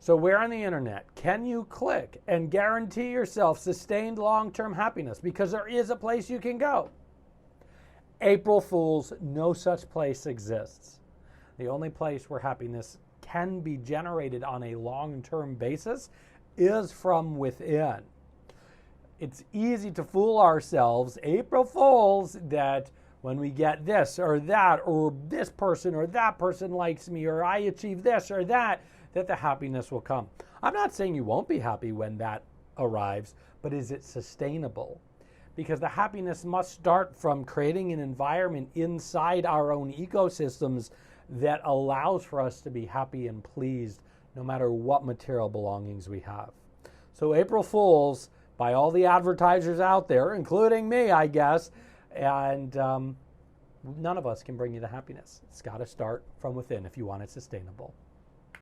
So where on the internet can you click and guarantee yourself sustained long-term happiness? Because there is a place you can go. April Fools, no such place exists. The only place where happiness can be generated on a long-term basis is from within. It's easy to fool ourselves, April Fools, that when we get this or that, or this person or that person likes me, or I achieve this or that the happiness will come. I'm not saying you won't be happy when that arrives, but is it sustainable? Because the happiness must start from creating an environment inside our own ecosystems that allows for us to be happy and pleased no matter what material belongings we have. So April Fools, by all the advertisers out there, including me, I guess, and none of us can bring you the happiness. It's got to start from within if you want it sustainable.